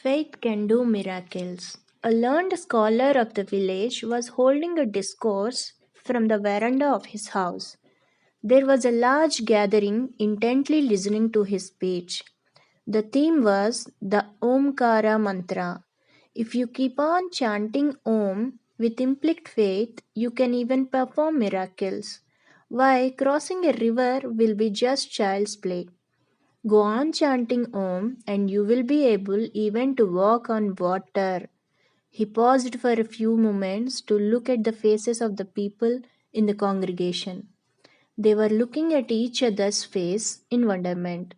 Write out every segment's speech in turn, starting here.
Faith can do miracles. A learned scholar of the village was holding a discourse from the veranda of his house. There was a large gathering intently listening to his speech. The theme was the Omkara mantra. If you keep on chanting Om with implicit faith, you can even perform miracles. Why crossing a river will be just child's play. Go on chanting Om and you will be able even to walk on water. He paused for a few moments to look at the faces of the people in the congregation. They were looking at each other's face in wonderment.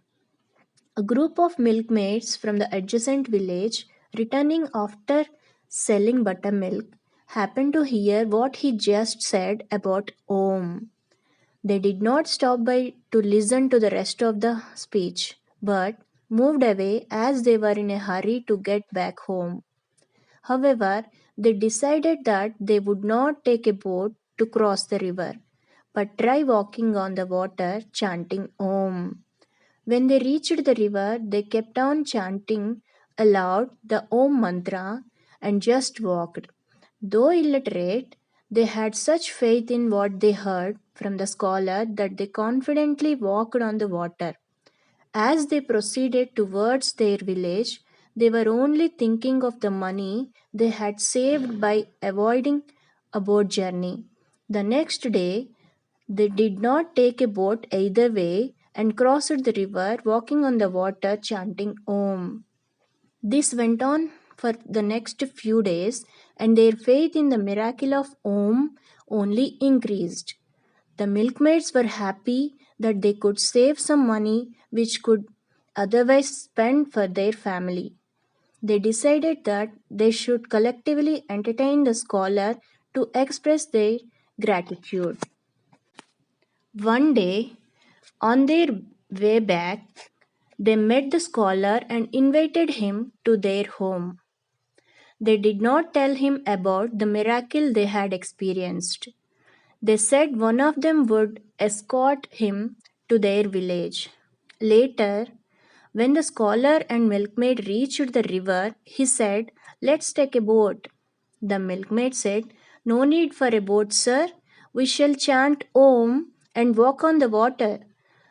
A group of milkmaids from the adjacent village, returning after selling buttermilk, happened to hear what he just said about Om. They did not stop by to listen to the rest of the speech, but moved away as they were in a hurry to get back home. However, they decided that they would not take a boat to cross the river, but try walking on the water chanting Om. When they reached the river, they kept on chanting aloud the Om mantra and just walked. Though illiterate, they had such faith in what they heard from the scholar that they confidently walked on the water. As they proceeded towards their village, they were only thinking of the money they had saved by avoiding a boat journey. The next day, they did not take a boat either way and crossed the river walking on the water chanting Om. This went on for the next few days, and their faith in the miracle of Om only increased. The milkmaids were happy that they could save some money which could otherwise spend for their family. They decided that they should collectively entertain the scholar to express their gratitude. One day, on their way back, they met the scholar and invited him to their home. They did not tell him about the miracle they had experienced. They said one of them would escort him to their village. Later, when the scholar and milkmaid reached the river, he said, "Let's take a boat." The milkmaid said, "No need for a boat, sir. We shall chant Om and walk on the water."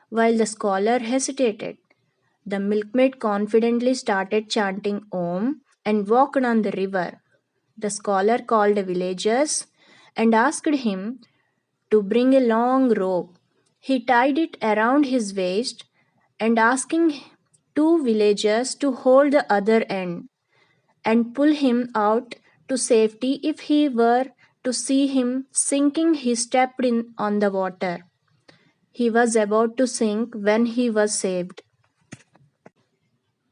While the scholar hesitated, the milkmaid confidently started chanting Om and walked on the river. The scholar called the villagers and asked him to bring a long rope. He tied it around his waist and asking two villagers to hold the other end and pull him out to safety if he were to see him sinking. He stepped in on the water. He was about to sink when he was saved.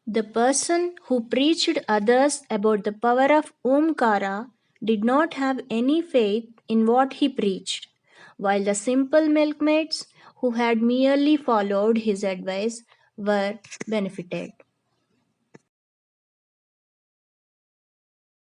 The person who preached others about the power of Omkara did not have any faith in what he preached, while the simple milkmaids who had merely followed his advice were benefited.